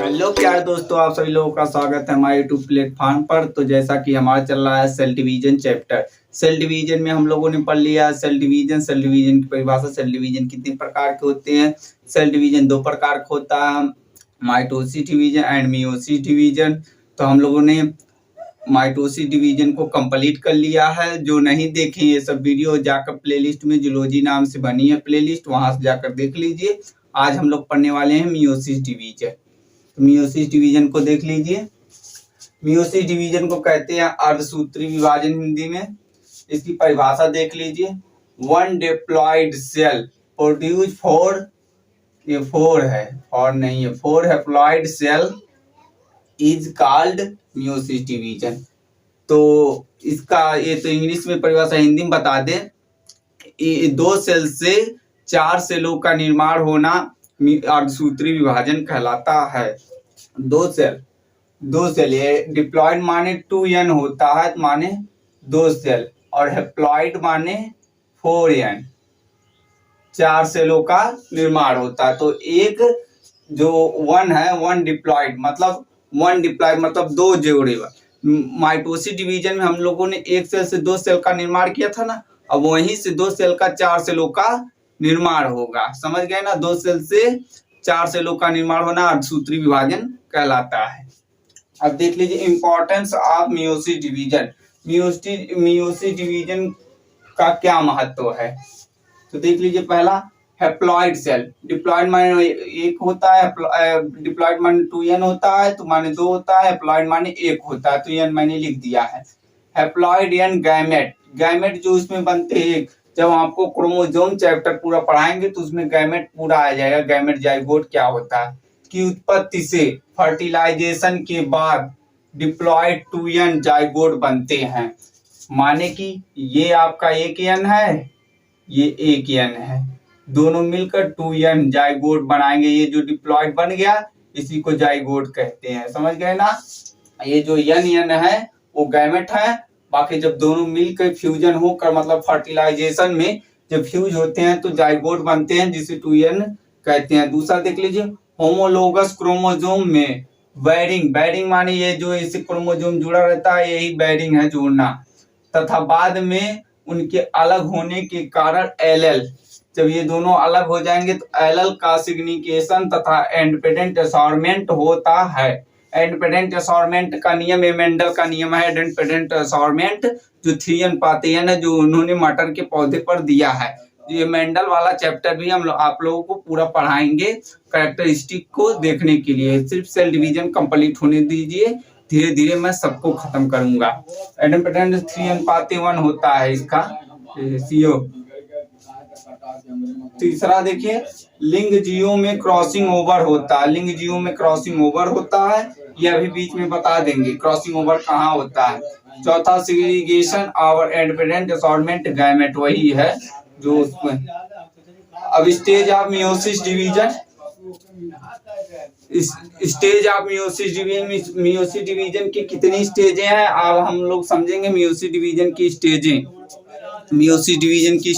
Hello प्यारे दोस्तों, आप सभी लोगों का स्वागत है हमारे यूट्यूब प्लेटफॉर्म पर। तो जैसा कि हमारा चल रहा है cell division chapter. Cell division में हम लोगों ने पढ़ लिया सेल डिवीजन की परिभाषा। सेल डिवीजन कितने प्रकार के होते हैं? सेल डिवीजन दो प्रकार का होता है, mitosis division and meiosis division. तो हम लोगों ने माइटोसिस डिवीजन को कंप्लीट कर लिया है। जो नहीं देखे ये सब वीडियो, जाकर प्लेलिस्ट में जूलॉजी नाम से बनी है प्लेलिस्ट, वहां से जाकर देख लीजिए। आज हम लोग पढ़ने वाले हैं मियोसिस डिवीजन। तो मियोसिस डिवीजन को देख लीजिए। मियोसिस डिवीजन को कहते हैं अर्धसूत्री विभाजन हिंदी में। इसकी परिभाषा देख लीजिए। One diploid cell produce four, ये फोर है और नहीं है, four haploid cell is called meiosis division. तो इसका ये तो इंग्लिश में परिभाषा, हिंदी में बता दें। दो सेल से चार सेलों का निर्माण होना अर्धसूत्री विभाजन कहलाता है। दो सेल ये डिप्लॉयड माने 2n होता है, माने दो सेल, और हैप्लॉयड माने 4n, चार सेलों का निर्माण होता है। तो एक जो वन है, वन डिप्लॉयड मतलब दो जोड़े। माइटोसिस डिवीजन में हम लोगों ने एक सेल से दो सेल का निर्माण किया था ना, अब वहीं से दो सेल का चार सेलों का निर्माण होगा। समझ गए ना? दो सेल से चार सेलों का निर्माण होना अर्धसूत्री विभाजन कहलाता है। अब देख लीजिए importance of meiosis division. Meiosis division का क्या महत्व है, तो देख लीजिए। पहला, हैप्लॉयड सेल। डिप्लॉयड माने एक होता है, डिप्लॉयड माने 2n होता है, तो माने दो होता है। हैप्लॉयड माने एक होता है, तो n मैंने लिख दिया है। हैप्लॉयड एंड गैमेट जो इसमें बनते हैं, जब आपको क्रोमोसोम चैप्टर पूरा पढ़ाएंगे तो उसमें गैमेट पूरा आ जाएगा। गैमेट जाइगोट क्या होता है की उत्पत्ति से फर्टिलाइजेशन के बाद डिप्लॉयड 2n जाइगोट बनते हैं। माने कि ये आपका एक n है, ये एक n है, दोनों मिलकर 2n जाइगोट बनाएंगे। ये जो डिप्लॉयड बन गया इसी को जाइगोट कहते हैं। समझ गए ना? ये जो n है वो गैमेट है। बाकी जब दोनों मिलकर फ्यूजन होकर, मतलब फर्टिलाइजेशन में जब फ्यूज होते हैं तो जाइगोट बनते हैं, जिसे 2n कहते हैं। दूसरा देख लीजिए, होमोलोगस क्रोमोसोम में बैरिंग माने ये जो इससे क्रोमोसोम जुड़ा रहता है, यही बैरिंग है, जोड़ना। तथा बाद में उनके अलग होने के कारण एलएल, जब ये दोनों अलग हो जाएंगे तो एलएल का सिग्निफिकेशन तथा इंडिपेंडेंट असॉर्टमेंट होता है। इंडिपेंडेंट असॉर्टमेंट का नियम मेंडल का नियम है। इंडिपेंडेंट असॉर्टमेंट जो 3n है, जो उन्होंने मटर के पौधे पर दिया है। ये मेंडल वाला चैप्टर भी हम आप लोगों को पूरा पढ़ाएंगे कैरेक्टरिस्टिक को देखने के लिए। सिर्फ सेल डिवीजन कंप्लीट होने दीजिए, धीरे धीरे मैं सबको खत्म करूंगा। इंडिपेंडेंट 3n होता है इसका सीओ। तीसरा देखिए, लिंग जीवों में क्रॉसिंग ओवर होता है। लिंग जीवों में क्रॉसिंग ओवर होता है, ये अभी बीच में बता देंगे क्रॉसिंग ओवर कहाँ होता है। चौथा, सेग्रीगेशन और इंडिपेंडेंट असॉर्टमेंट गैमेट, वही है जो उसमें। अब stage of meiosis division, stage of meiosis division की कितनी स्टेजें हैं अब हम लोग समझेंगे। मियोसिस डिवीजन की स्टेजें, मियोसिस डिवीजन की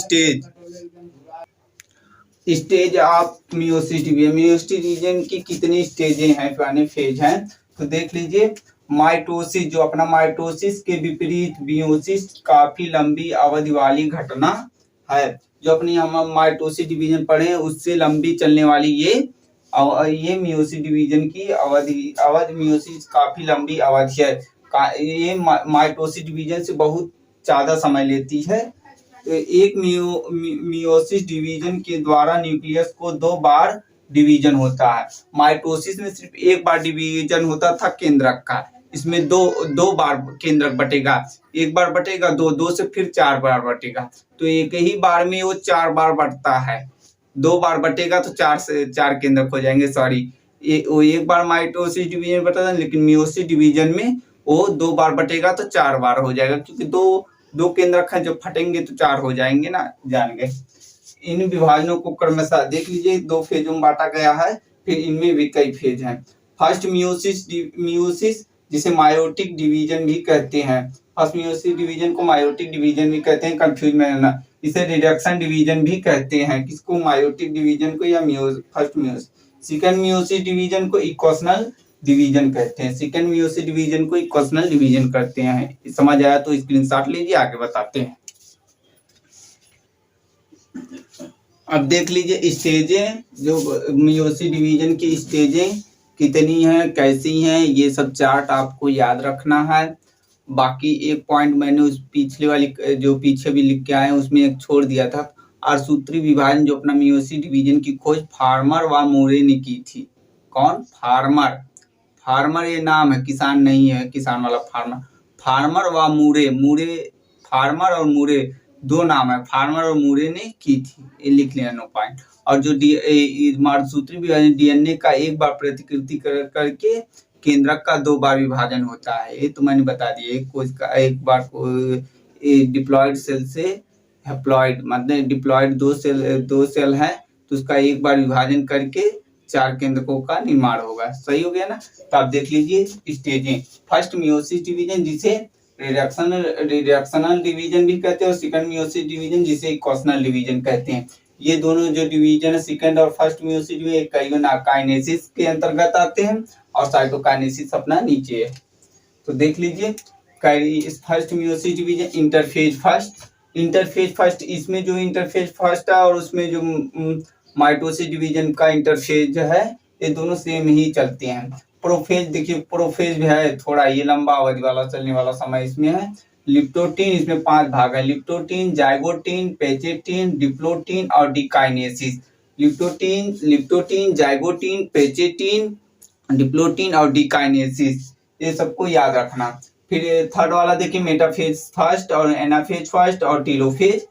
स्टेज ऑफ मियोसिस डिवीजन की कितनी स्टेजें हैं, पुराने फेज हैं। तो देख लीजिए, माइटोसिस, जो अपना माइटोसिस के विपरीत मियोसिस काफी लंबी अवधि वाली घटना है। जो अपनी हम माइटोसिस डिवीजन पढ़े उससे लंबी चलने वाली ये मियोसिस डिवीजन की अवधि मियोसिस काफी लंबी अवधि है। ये माइटोसिस डिवीजन से बहुत ज्यादा समय लेती है। तो एक मियोसिस डिवीजन के द्वारा न्यूक्लियस को दो बार डिवीजन होता है। माइटोसिस में सिर्फ एक बार डिवीजन होता था केंद्रक का, इसमें दो बार केंद्रक बटेगा। एक बार बटेगा दो से फिर चार बार बटेगा। तो एक ही बार में वो चार बार बढ़ता है। दो बार बटेगा तो चार से चार केंद्रक हो जाएंगे। सॉरी, वो एक बार माइटोसिस डिवीजन बटा था, लेकिन मियोसिस डिवीजन में वो दो बार बटेगा तो चार बार हो जाएगा, क्योंकि दो केंद्रक है, जब फटेंगे तो चार हो जाएंगे ना, जान गए। इन विभाजनों को क्रमशः देख लीजिए, दो फेजों में बांटा गया है, फिर इनमें भी कई फेज हैं। फर्स्ट मियोसिस जिसे मायोटिक डिवीजन भी कहते हैं। फर्स्ट मियोसिस डिवीजन को मायोटिक डिवीजन भी कहते हैं, कंफ्यूज में होना। इसे रिडक्शन डिवीजन भी कहते हैं। किसको? मायोटिक डिवीजन को या first meiosis. Second meiosis division को इक्वेशनल डिवीजन कहते हैं। सेकंड मियोसिस डिवीजन को इक्वेशनल डिवीजन करते हैं। समझ आया तो स्क्रीनशॉट लीजिए, आगे बताते हैं। अब देख लीजिए स्टेजें, जो मियोसिस डिवीजन की स्टेजें कितनी हैं, कैसी हैं, ये सब चार्ट आपको याद रखना है। बाकी एक पॉइंट मैंने उस पिछले वाली जो पीछे भी लिख के आए उसमें एक छोड़ दिया था, अर्धसूत्री विभाजन जो अपना मियोसिस डिवीजन की खोज फार्मर व मूरे ने की थी। कौन? फार्मर। फार्मर ये नाम है, किसान नहीं है, किसान वाला फार्मर। फार्मर व मूरे, मूरे, फार्मर और मूरे दो नाम है, फार्मर और मूरे ने की थी, ये लिख लेना, नो पॉइंट। और जो अर्धसूत्री विभाजन डीएनए का एक बार प्रतिकृति करके केंद्रक का 2 बार विभाजन होता है, ये तो मैंने बता दिया। एक बार डिप्लॉयड सेल से हैप्लॉयड, मतलब डिप्लॉयड दो सेल है तो उसका एक बार विभाजन करके 4 केंद्रकों का निर्माण होगा। सही हो गया ना? तो आप देख लीजिए स्टेजें। फर्स्ट मियोसिस डिवीजन जिसे रिडक्शनल डिवीजन भी कहते हैं, और सेकंड मियोसिस डिवीजन जिसे इक्वेशनल डिवीजन कहते हैं। ये दोनों जो डिवीजन है सेकंड और फर्स्ट मियोसिस डिवीजन काइनेसिस के अंतर्गत आते हैं और साइटोकाइनेसिस अपना नीचे है। तो देख लीजिए first meiosis division interphase first. Interphase first, इसमें जो इंटरफेज फर्स्ट है और उसमें जो माइटोसिस डिवीजन का इंटरफेज है, ये दोनों सेम ही चलते हैं। प्रोफेज देखिए, प्रोफेज भी है थोड़ा, ये लंबा अवधि वाला चलने वाला समय इसमें है। लिप्टोटीन, इसमें 5 भाग है, लिप्टोटीन, जाइगोटीन, पेचेटीन, डिप्लोटीन और डिकाइनेसिस। लिप्टोटीन, जाइगोटीन, पेचेटीन, डिप्लोटीन और डिकाइनेसिस, ये सबको याद रखना। फिर थर्ड वाला देखिए मेटाफेज फर्स्ट और एनाफेज फर्स्ट और टेलोफेज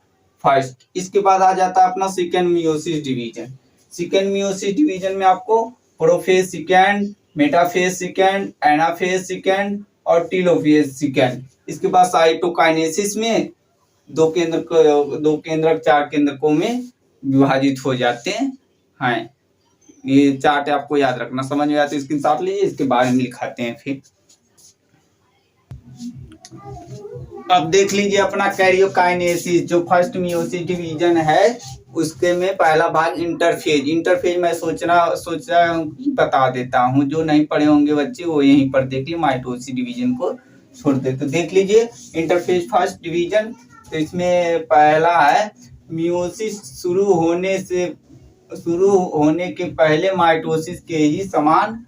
फर्स्ट। इसके बाद आ जाता है अपना second meiosis division. Second meiosis division में आपको prophase second, metaphase second, anaphase second और टेलोफेज सेकेंड। इसके बाद साइटोकाइनेसिस में 2 केंद्रक 4 केंद्रकों में विभाजित हो जाते हैं। ये चार्ट आपको याद रखना, समझ में आया तो स्क्रीनशॉट लीजिए, इसके बारे में लिखाते हैं। फिर अब देख लीजिए अपना कैरियोकाइनेसिस, जो फर्स्ट मियोसिस डिवीजन है उसके में पहला भाग इंटरफेज। इंटरफेज मैं सोचा बता देता हूँ, जो नहीं पढ़े होंगे बच्चे वो यहीं पर देख लीजिए, माइटोसिस डिवीजन को छोड़ दे। तो देख लीजिए इंटरफेज फर्स्ट डिवीजन, तो इसमें पहला है मियोसिस शुरू होने के पहले माइटोसिस के ही समान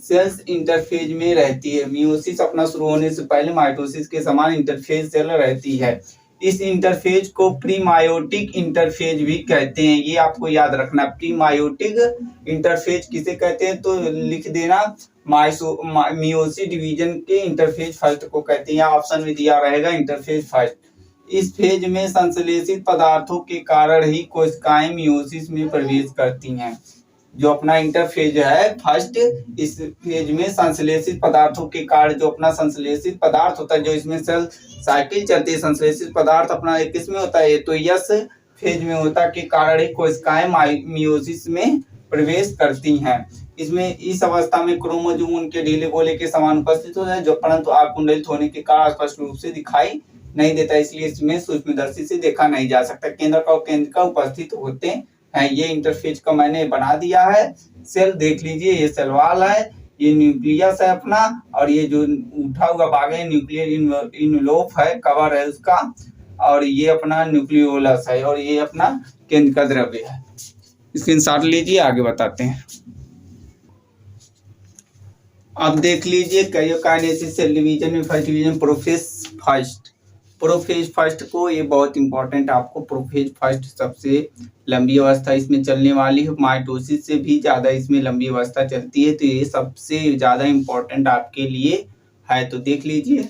सेल्स इंटरफेज में रहती है। मियोसिस अपना शुरू होने से पहले माइटोसिस के समान इंटरफेज सेल रहती है। इस इंटरफेज को प्रीमायोटिक इंटरफेज भी कहते हैं, ये आपको याद रखना। प्रीमायोटिक इंटरफेज किसे कहते हैं तो लिख देना, मियोसिस डिवीजन के इंटरफेज फर्स्ट को कहते हैं, या ऑप्शन में दिया रहेगा इंटरफेज फर्स्ट। इस फेज में संश्लेषित पदार्थों के कारण ही कोशिकाएं मियोसिस में प्रवेश करती हैं। जो अपना इंटरफेज है फर्स्ट, इस फेज में संश्लेषित पदार्थों के कारण, जो अपना संश्लेषित पदार्थ होता है, जो इसमें सेल साइकिल चलती है, संश्लेषित पदार्थ अपना किसमें होता है, तो यस फेज में होता के कारण ही कोशिकाएं मियोसिस में प्रवेश करती हैं। इसमें इस अवस्था में क्रोमोसोम उनके ढीले गोले के समान उपस्थित होता है, जो परंतु आकुंडलित होने के कारण स्पष्ट रूप से दिखाई नहीं देता, इसलिए इसमें सूक्ष्मदर्शी से देखा नहीं जा सकता। केंद्र का उपस्थित होते हैं। ये इंटरफेज का मैंने बना दिया है। सेल देख लीजिए, ये सेल वाल है, ये न्यूक्लियस है अपना, और ये जो उठा हुआ भाग है न्यूक्लियर इनवेलप है, कवर है उसका, और ये अपना न्यूक्लियोलस है, और ये अपना केंद्र का द्रव्य है। स्क्रीनशॉट लीजिए, आगे बताते हैं। अब देख लीजिए कैरियोकाइनेसिस सेल डिवीजन में फर्स्ट डिवीजन प्रोफेज फर्स्ट को, ये बहुत इंपॉर्टेंट आपको, प्रोफेज फर्स्ट सबसे लंबी अवस्था इसमें चलने वाली है, माइटोसिस से भी ज्यादा इसमें लंबी अवस्था चलती है, तो ये सबसे ज्यादा इंपॉर्टेंट आपके लिए है। तो देख लीजिए,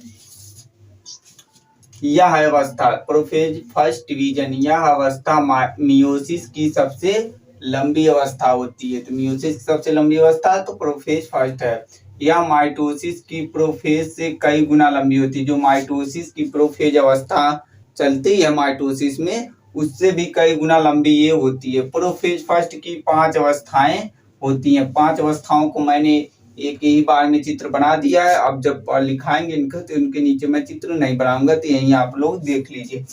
यह अवस्था प्रोफेज फर्स्ट डिवीजन, यह अवस्था मियोसिस की सबसे लंबी अवस्था होती है। तो मियोसिस की सबसे लंबी अवस्था तो प्रोफेज फर्स्ट है। यह माइटोसिस की प्रोफेज से कई गुना लंबी होती है। जो माइटोसिस की प्रोफेज अवस्था चलती है माइटोसिस में, उससे भी कई गुना लंबी ये होती है। प्रोफेज फर्स्ट की 5 अवस्थाएं होती हैं। 5 अवस्थाओं को मैंने एक ही बार में चित्र बना दिया है। अब जब लिखाएंगे इनको तो इनके नीचे मैं चित्र नहीं बनाऊंगा, तो यही आप लोग देख लीजिए।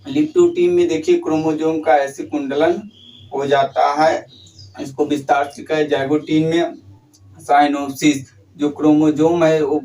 लिप्टोटीन में देखिए क्रोमोसोम का ऐसे कुंडलन हो जाता है, इसको विस्तार से कहे। जाइगोटीन में साइनोप्सिस, जो क्रोमोजोम है वो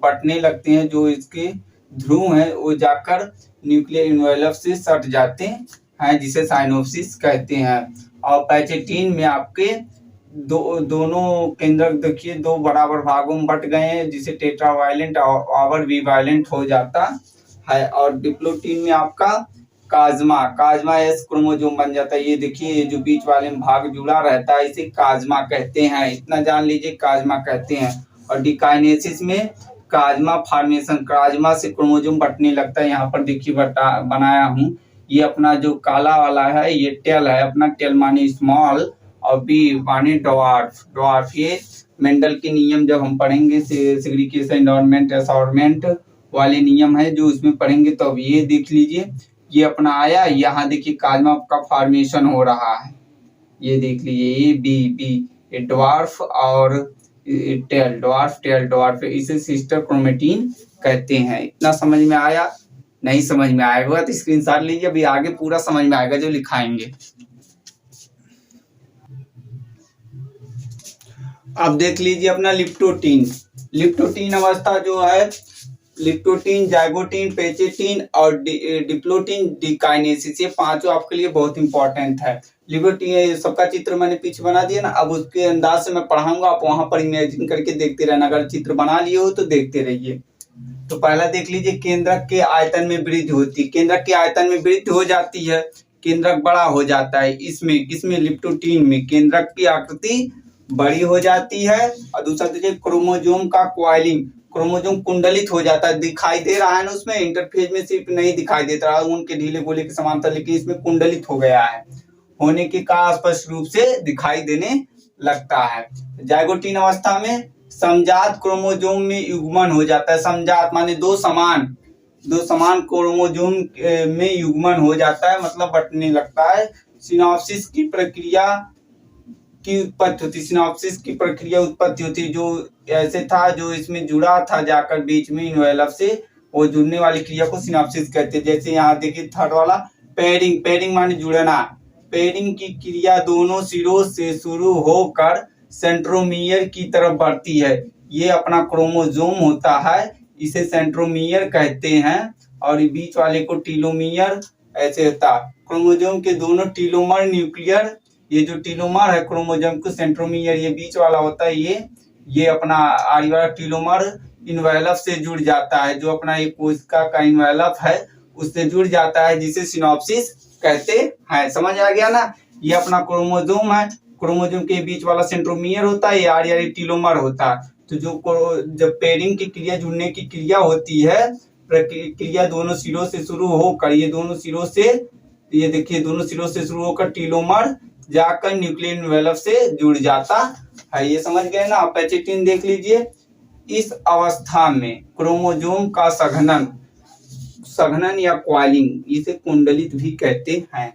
बंटने लगते हैं, जो इसके ध्रुव है वो जाकर न्यूक्लियर इन्वेलप से सट जाते हैं, जिसे साइनोप्सिस कहते हैं। और पैचेटीन में आपके दोनों केंद्रक देखिए दो बराबर भागों में बट गए हैं, जिसे टेट्रावायलेंट और बिवायलेंट हो जाता है। और डिप्लोटीन में आपका काजमा एस क्रोमोजोम बन जाता है। ये देखिए, ये जो बीच वाले में भाग जुड़ा रहता है इसे काजमा कहते हैं, इतना जान लीजिए, काजमा कहते हैं। और डिकाइनेसिस में काजमा फॉर्मेशन, काजमा से क्रोमोजोम बटने लगता है। यहाँ पर देखिए बनाया हूँ, ये अपना जो काला वाला है ये टेल है, अपना टेल माने स्मॉल और बी माने ड्वार्फ। ये मेंडल के नियम जब हम पढ़ेंगे सेग्रीगेशन एनवायरनमेंट असॉर्टमेंट वाले नियम है जो उसमें पढ़ेंगे, तो अब ये देख लीजिए, ये अपना आया, यहाँ देखिए काजमा का फॉर्मेशन हो रहा है, ये देख लीजिए, ये बी ड्वार्फ और टेल ड्वार्फ, इसे सिस्टर क्रोमेटिन कहते हैं। इतना समझ में आया? नहीं समझ में आएगा तो स्क्रीनशॉट लीजिए, अभी आगे पूरा समझ में आएगा जो लिखाएंगे। अब देख लीजिए अपना लिप्टोटीन अवस्था जो है, लिप्टोटीन, जाइगोटीन, पैचेटीन और डिप्लोटीन, डिकाइनेसिस, ये पांचों आपके लिए बहुत इंपॉर्टेंट है। लिप्टोटीन सबका चित्र मैंने पीछे बना दिया ना, अब उसके अंदाज से मैं पढ़ाऊंगा, आप वहां पर इमेजिन करके देखते रहना, अगर चित्र बना लिए हो तो देखते रहिए। तो पहला देख लीजिए, केंद्रक के आयतन में वृद्धि होती है, केंद्रक के आयतन में वृद्धि हो जाती है, केंद्रक बड़ा हो जाता है। इसमें किसमें? लिप्टोटीन में केंद्रक की आकृति बड़ी हो जाती है। और दूसरा देखिए, क्रोमोजोम का क्वाइलिंग, क्रोमोजोम कुंडलित हो जाता है, दिखाई दे रहा है ना उसमें, इंटरफेज में सिर्फ नहीं दिखाई देता रहा उनके ढीले गोले के समान था, लेकिन इसमें कुंडलित हो गया है, होने के कारण स्पष्ट रूप से दिखाई देने लगता है। जाइगोटीन अवस्था में समजात क्रोमोजोम में युग्मन हो जाता है, समजात माने दो समान क्रोमोजोम में युग्मन हो जाता है, मतलब बंटने लगता है। सिनॉप्सिस की प्रक्रिया की उत्पत्ति होती, जो ऐसे था जो इसमें जुड़ा था जाकर बीच में इन्वेलप से, वो जुड़ने वाली क्रिया को सिनॉप्सिस कहते हैं। जैसे यहाँ देखिए थर्ड वाला पेयरिंग माने जुड़ना, पेयरिंग की क्रिया दोनों सिरों से शुरू होकर सेंट्रोमियर की तरफ बढ़ती है, ये अपना क्रोमोजोम होता है, इसे सेंट्रोमियर कहते हैं। और बीच वाले को टीलोमियर ऐसे होता। क्रोमोजोम के दोनों टीलोमर न्यूक्लियर, ये जो टीलोमर है क्रोमोजोम को, सेंट्रोमियर ये बीच वाला होता है, ये अपना आरी वाला टीलोमर इन्वेलप से जुड़ जाता है, जो अपना एक कोशिका का इन्वेलप है उससे जुड़ जाता है, जिसे सिनॉप्सिस कहते हैं। समझ आ गया ना? ये अपना क्रोमोजोम है, क्रोमोजोम के बीच वाला सेंट्रोमियर होता है, ये आरी टीलोमर होता है। तो जब पेयरिंग की क्रिया, जुड़ने की क्रिया होती है, प्रक्रिया दोनों सिरों से शुरू होकर, ये दोनों सिरों से, ये देखिए दोनों सिरों से शुरू होकर टीलोमर जाकर न्यूक्लियर इन्वेलप से जुड़ जाता है, ये समझ गए ना? पैचेटीन देख लीजिए, इस अवस्था में क्रोमोजोम का सघनन या क्वाइलिंग, इसे कुंडलित भी कहते हैं,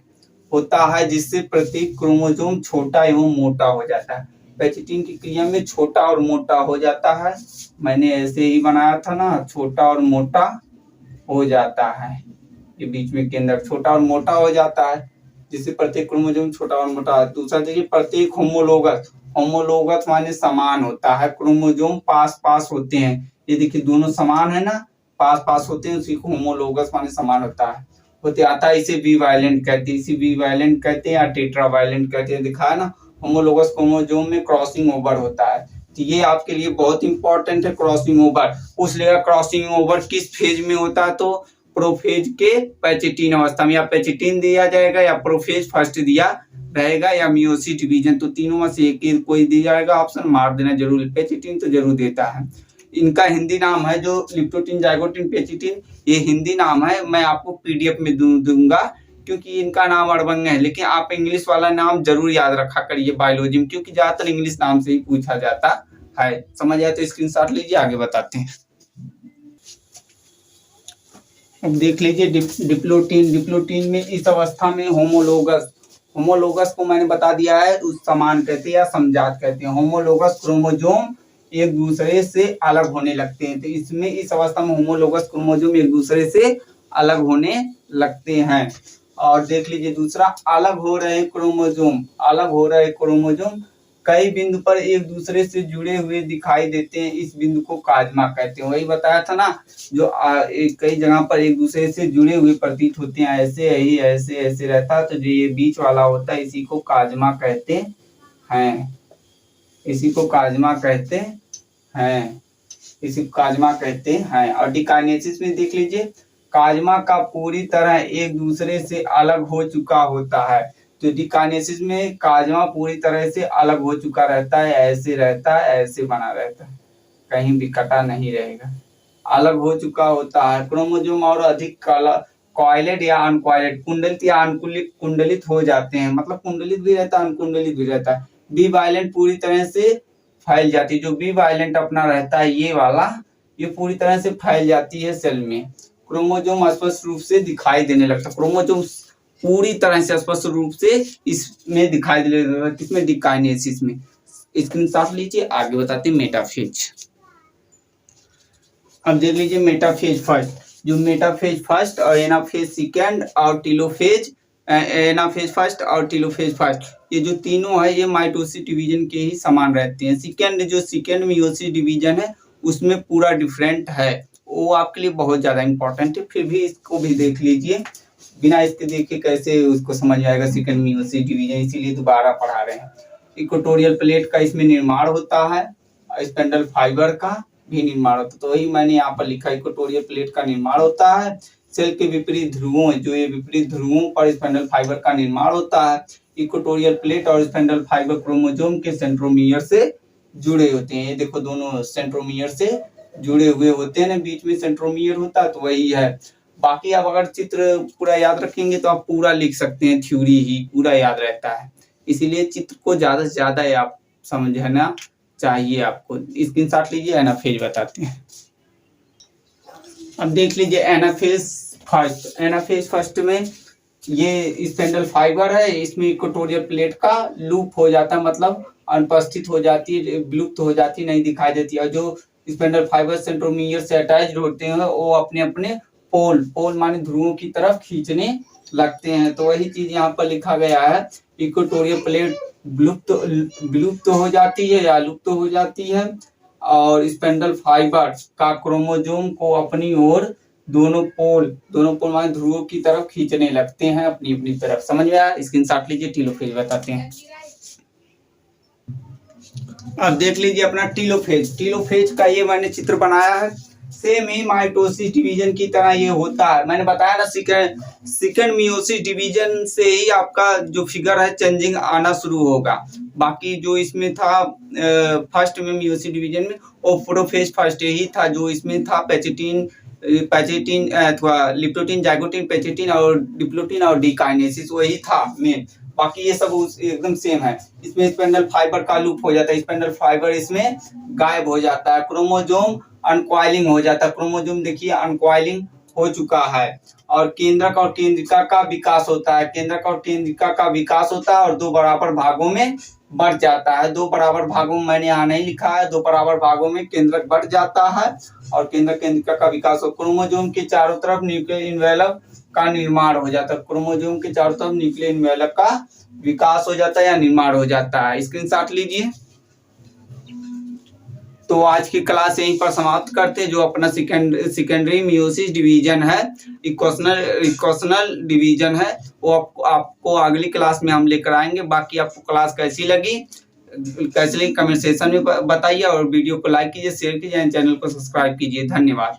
होता है, जिससे प्रत्येक क्रोमोजोम छोटा एवं मोटा हो जाता है। पैचेटीन की क्रिया में छोटा और मोटा हो जाता है, मैंने ऐसे ही बनाया था ना, छोटा और मोटा हो जाता है, ये बीच में केंद्रक छोटा और मोटा हो जाता है, जिससे प्रत्येक क्रोमोजोम छोटा और मोटा है। दूसरा देखिए, प्रत्येक होमोलोगस माने समान होता है, क्रोमोजोम पास होते हैं, ये देखिए दोनों समान है ना, पास होते हैं, उसी को होमोलोगस माने समान होता है, आता है। इसे बिवायलेंट कहते हैं या टेट्रावायलेंट कहते हैं, दिखाया ना। होमोलोगस क्रोमोजोम में क्रॉसिंग ओवर होता है, तो ये आपके लिए बहुत इंपॉर्टेंट है, क्रॉसिंग ओवर। पूछ लेगा क्रॉसिंग ओवर किस फेज में होता है, तो प्रोफेज के पैचेटीन अवस्था में, या पैचेटीन दिया जाएगा या प्रोफेज फर्स्ट दिया रहेगा या मियोसिस डिवीजन, तो तीनों में से एक कोई दिया जाएगा, ऑप्शन मार देना जरूर, पैचेटीन तो जरूर देता है। इनका हिंदी नाम है जो लिप्टोटीन, जाइगोटीन, पैचेटीन, ये हिंदी नाम है, मैं आपको पीडीएफ में दूंगा, क्योंकि इनका नाम अड़बंग है, लेकिन आप इंग्लिश वाला नाम जरूर याद रखा करिए बायोलॉजी में, क्योंकि ज्यादातर इंग्लिश नाम से ही पूछा जाता है। समझ आया तो स्क्रीनशॉट लीजिए, आगे बताते हैं। अब देख लीजिए डिप्लोटीन में इस अवस्था में होमोलोगस को मैंने बता दिया है, उस समान कहते हैं या समजात कहते हैं। होमोलोगस क्रोमोजोम एक दूसरे से अलग होने लगते हैं, तो इसमें इस अवस्था में होमोलोगस क्रोमोजोम एक दूसरे से अलग होने लगते हैं। और देख लीजिए दूसरा, अलग हो रहे क्रोमोजोम अलग हो रहे क्रोमोसोम कई बिंदु पर एक दूसरे से जुड़े हुए दिखाई देते हैं, इस बिंदु को काजमा कहते हैं। वही बताया था ना, जो कई जगह पर एक दूसरे से जुड़े हुए प्रतीत होते हैं, ऐसे ही ऐसे ऐसे रहता है, तो जो ये बीच वाला होता है इसी को काजमा कहते हैं, इसी को काजमा कहते हैं, इसी को काजमा कहते हैं। और डिकाइनेसिस में देख लीजिए, काजमा का पूरी तरह एक दूसरे से अलग हो चुका होता है। तो डिकाइनेसिस में काजमा पूरी तरह से अलग हो चुका रहता है, ऐसे रहता है, ऐसे बना रहता है, कहीं भी कटा नहीं रहेगा, अलग हो चुका होता है। क्रोमोसोम और अधिक कॉइलेड या अनकॉइलेड, कुंडलित या कुंडलित हो जाते हैं, मतलब कुंडलित भी रहता है, अनकुंडलित भी रहता है। बी वायलेंट पूरी तरह से फैल जाती है, जो बी वायलेंट अपना रहता है ये वाला, ये पूरी तरह से फैल जाती है सेल में। क्रोमोसोम स्पष्ट रूप से दिखाई देने लगता है, क्रोमोसोम पूरी तरह से स्पष्ट रूप से इसमें दिखाई देने लगता है, किसमें? डिकाइनेसिस में। स्क्रीनशॉट लीजिए, आगे बताते हैं मेटाफेज। अब देख लीजिए मेटाफेज फर्स्ट, जो मेटाफेज फर्स्ट और एनाफेज सेकंड और टेलोफेज, एनाफेज फर्स्ट और टेलोफेज फर्स्ट, ये जो तीनों है ये माइटोसिस डिवीजन के ही समान रहते हैं। सेकंड, जो सेकंड मियोसिस डिवीजन है उसमें पूरा डिफरेंट है, वो आपके लिए बहुत ज्यादा इंपॉर्टेंट है, फिर भी इसको भी देख लीजिए, बिना इसके देखे कैसे उसको समझ आएगा सेकंड मियोसिस डिवीजन, इसीलिए दोबारा पढ़ा रहे हैं। इक्वेटोरियल प्लेट का इसमें निर्माण होता है, स्पेंडल फाइबर का भी निर्माण होता है, तो वही मैंने यहाँ पर लिखा, इक्वेटोरियल प्लेट का निर्माण होता है। सेल के विपरीत ध्रुवों, जो ये विपरीत ध्रुवों पर स्पेंडल फाइबर का निर्माण होता है। इक्वेटोरियल प्लेट और स्पेंडल फाइबर क्रोमोसोम के सेंट्रोमियर से जुड़े होते हैं, ये देखो दोनों सेंट्रोमियर से जुड़े हुए होते हैं ना, बीच में सेंट्रोमियर होता है, तो वही है। बाकी आप अगर चित्र पूरा याद रखेंगे तो आप पूरा लिख सकते हैं, थ्योरी ही पूरा याद रहता है, इसीलिए चित्र को ज्यादा से ज्यादा आप समझना चाहिए आपको। स्क्रीनशॉट लीजिए, एनाफेज बताते हैं। अब देख लीजिए एनाफेज फर्स्ट, एनाफेज फर्स्ट में ये स्पेंडल फाइबर है, इसमें इक्वेटोरियल प्लेट का लूप हो जाता है, मतलब अनुपस्थित हो जाती है, विलुप्त हो जाती है, नहीं दिखाई देती है। जो स्पेंडल फाइबर सेंट्रोमियर से अटैच्ड होते हैं वो अपने अपने पोल माने ध्रुवों की तरफ खींचने लगते हैं, तो वही चीज यहाँ पर लिखा गया है। इक्वेटोरियल प्लेट विलुप्त हो जाती है या लुप्त हो जाती है, और स्पेंडल फाइबर का क्रोमोसोम को अपनी ओर दोनों पोल माने ध्रुवों की तरफ खींचने लगते हैं, अपनी अपनी तरफ। समझ में आया? स्क्रीनशॉट लीजिए, टेलोफेज बताते हैं। अब देख लीजिए अपना टेलोफेज, टेलोफेज का ये मैंने चित्र बनाया है, सेम ही माइटोसिस डिवीजन की तरह ये होता है। मैंने बताया ना सेकंड मियोसिस डिवीजन से ही आपका जो फिगर है चेंजिंग आना शुरू होगा। बाकी जो इसमें था फर्स्ट में मियोसिस डिवीजन में, वो प्रोफेज फर्स्ट यही था, जो इसमें था पैचेटिन अथवा लिप्टोटिन, जाइगोटिन, पैचेटिन और डिप्लोटिन और डिकाइनेसिस, वही था मेन। बाकी ये सब एकदम सेम है। इसमें स्पेंडल फाइबर का लूप हो जाता है, स्पेंडल फाइबर इसमें गायब हो जाता है, क्रोमोसोम अनकॉइलिंग हो जाता है। क्रोमोसोम देखिए अनकॉइलिंग हो चुका है, और केंद्रक और केंद्रिका का विकास होता है, केंद्रक और केंद्रिका का विकास होता है और दो बराबर भागों में बढ़ जाता है। दो बराबर भागों में मैंने यहाँ नहीं लिखा है, दो बराबर भागों में केंद्रक बढ़ जाता है और केंद्रक केंद्रिका का विकास हो। क्रोमोसोम के चारों तरफ न्यूक्लियर इनवेलप का निर्माण हो जाता है, क्रोमोसोम के चारों तरफ न्यूक्लियर इनवेलप का विकास हो जाता है या निर्माण हो जाता है। स्क्रीनशॉट लीजिए। तो आज की क्लास यहीं पर समाप्त करते हैं। जो अपना सेकेंडरी मियोसिस डिवीजन है, इक्वेशनल डिवीजन है, वो आपको अगली क्लास में हम लेकर आएंगे। बाकी आपको क्लास कैसी लगी कमेंट सेक्शन में बताइए, और वीडियो को लाइक कीजिए, शेयर कीजिए, चैनल को सब्सक्राइब कीजिए। धन्यवाद।